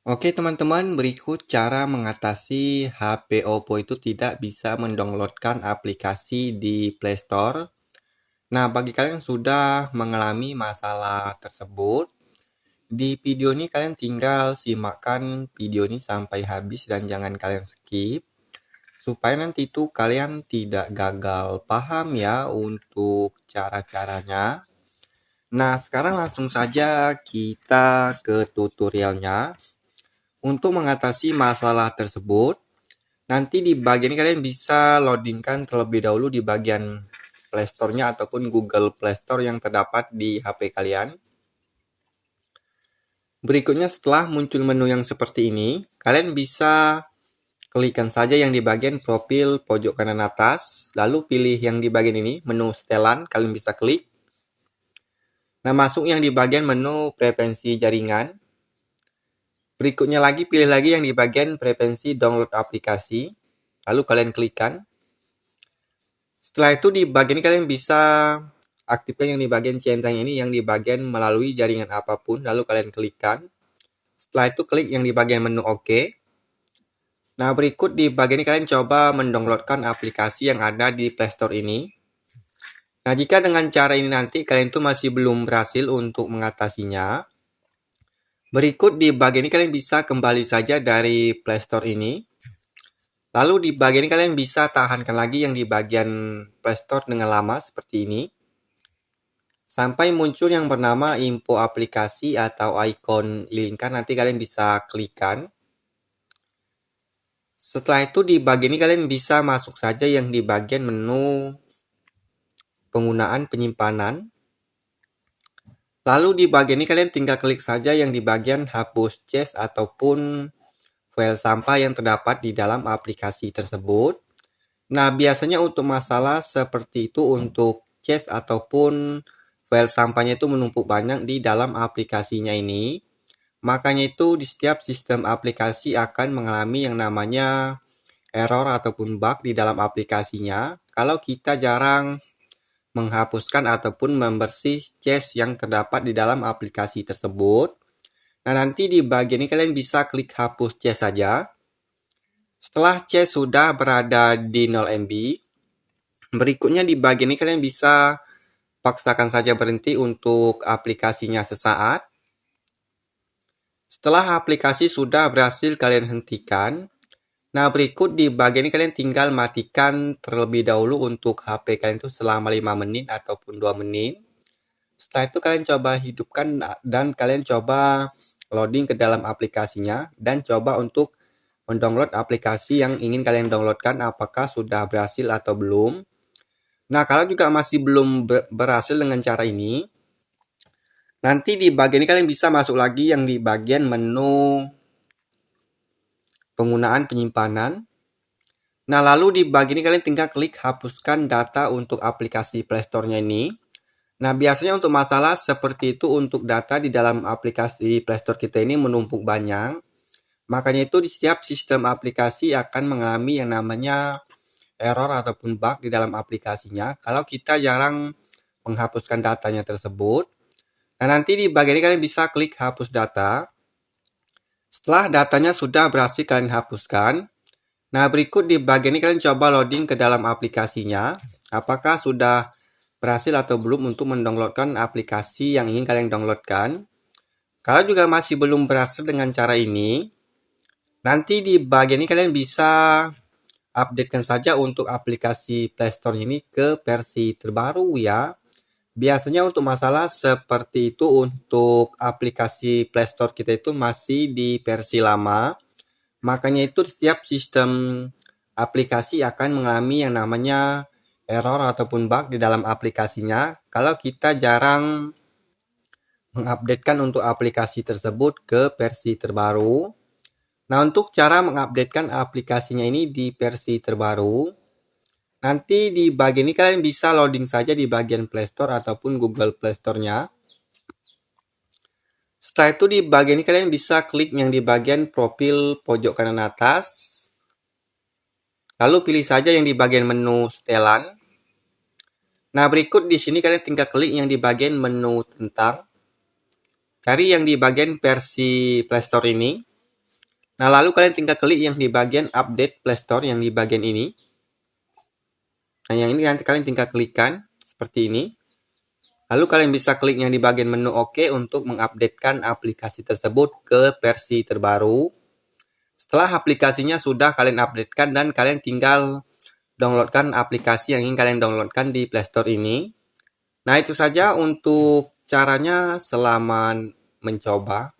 Oke teman-teman, berikut cara mengatasi HP Oppo itu tidak bisa mendownloadkan aplikasi di Play Store. Nah, bagi kalian yang sudah mengalami masalah tersebut, di video ini kalian tinggal simakkan video ini sampai habis dan jangan kalian skip. Supaya nanti itu kalian tidak gagal paham ya untuk cara-caranya. Nah, sekarang langsung saja kita ke tutorialnya. Untuk mengatasi masalah tersebut, nanti di bagian ini kalian bisa loadingkan terlebih dahulu di bagian Play Store-nya ataupun Google Play Store yang terdapat di HP kalian. Berikutnya setelah muncul menu yang seperti ini, kalian bisa klikkan saja yang di bagian profil pojok kanan atas, lalu pilih yang di bagian ini, menu setelan, kalian bisa klik. Nah, masuk yang di bagian menu preferensi jaringan. Berikutnya lagi, pilih lagi yang di bagian preferensi download aplikasi, lalu kalian klikkan. Setelah itu di bagian ini kalian bisa aktifkan yang di bagian centang ini yang di bagian melalui jaringan apapun, lalu kalian klikkan. Setelah itu klik yang di bagian menu OK. Nah, berikut di bagian ini kalian coba mendownloadkan aplikasi yang ada di Play Store ini. Nah, jika dengan cara ini nanti kalian tuh masih belum berhasil untuk mengatasinya, berikut di bagian ini kalian bisa kembali saja dari Play Store ini. Lalu di bagian ini kalian bisa tahankan lagi yang di bagian Play Store dengan lama seperti ini. Sampai muncul yang bernama info aplikasi atau ikon lingkar, nanti kalian bisa klikkan. Setelah itu di bagian ini kalian bisa masuk saja yang di bagian menu penggunaan penyimpanan. Lalu di bagian ini kalian tinggal klik saja yang di bagian hapus cache ataupun file sampah yang terdapat di dalam aplikasi tersebut. Nah, biasanya untuk masalah seperti itu untuk cache ataupun file sampahnya itu menumpuk banyak di dalam aplikasinya ini. Makanya itu di setiap sistem aplikasi akan mengalami yang namanya error ataupun bug di dalam aplikasinya. Kalau kita jarang menghapuskan ataupun membersih cache yang terdapat di dalam aplikasi tersebut. Nah, nanti di bagian ini kalian bisa klik hapus cache saja. Setelah cache sudah berada di 0 MB, berikutnya di bagian ini kalian bisa paksakan saja berhenti untuk aplikasinya sesaat. Setelah aplikasi sudah berhasil kalian hentikan, nah berikut di bagian ini kalian tinggal matikan terlebih dahulu untuk HP kalian itu selama 5 menit ataupun 2 menit. Setelah itu kalian coba hidupkan dan kalian coba loading ke dalam aplikasinya dan coba untuk mendownload aplikasi yang ingin kalian downloadkan apakah sudah berhasil atau belum. Nah, kalau juga masih belum berhasil dengan cara ini, nanti di bagian ini kalian bisa masuk lagi yang di bagian menu penggunaan penyimpanan. Nah, lalu di bagian ini kalian tinggal klik hapuskan data untuk aplikasi Play Store-nya ini. Nah, biasanya untuk masalah seperti itu untuk data di dalam aplikasi Play Store kita ini menumpuk banyak. Makanya itu di setiap sistem aplikasi akan mengalami yang namanya error ataupun bug di dalam aplikasinya kalau kita jarang menghapuskan datanya tersebut. Nah, nanti di bagian ini kalian bisa klik hapus data. Setelah datanya sudah berhasil kalian hapuskan, nah berikut di bagian ini kalian coba loading ke dalam aplikasinya. Apakah sudah berhasil atau belum untuk mendownloadkan aplikasi yang ingin kalian downloadkan. Kalau juga masih belum berhasil dengan cara ini, nanti di bagian ini kalian bisa updatekan saja untuk aplikasi Play Store ini ke versi terbaru ya. Biasanya untuk masalah seperti itu untuk aplikasi Play Store kita itu masih di versi lama. Makanya itu setiap sistem aplikasi akan mengalami yang namanya error ataupun bug di dalam aplikasinya kalau kita jarang mengupdatekan untuk aplikasi tersebut ke versi terbaru. Nah, untuk cara mengupdatekan aplikasinya ini di versi terbaru, nanti di bagian ini kalian bisa loading saja di bagian Play Store ataupun Google Play Store-nya. Setelah itu di bagian ini kalian bisa klik yang di bagian profil pojok kanan atas. Lalu pilih saja yang di bagian menu setelan. Nah, berikut di sini kalian tinggal klik yang di bagian menu tentang. Cari yang di bagian versi Play Store ini. Nah, lalu kalian tinggal klik yang di bagian update Play Store yang di bagian ini. Nah, yang ini nanti kalian tinggal klikkan seperti ini. Lalu kalian bisa klik yang di bagian menu OK untuk mengupdatekan aplikasi tersebut ke versi terbaru. Setelah aplikasinya sudah kalian updatekan dan kalian tinggal downloadkan aplikasi yang ingin kalian downloadkan di Play Store ini. Nah, itu saja untuk caranya. Selamat mencoba.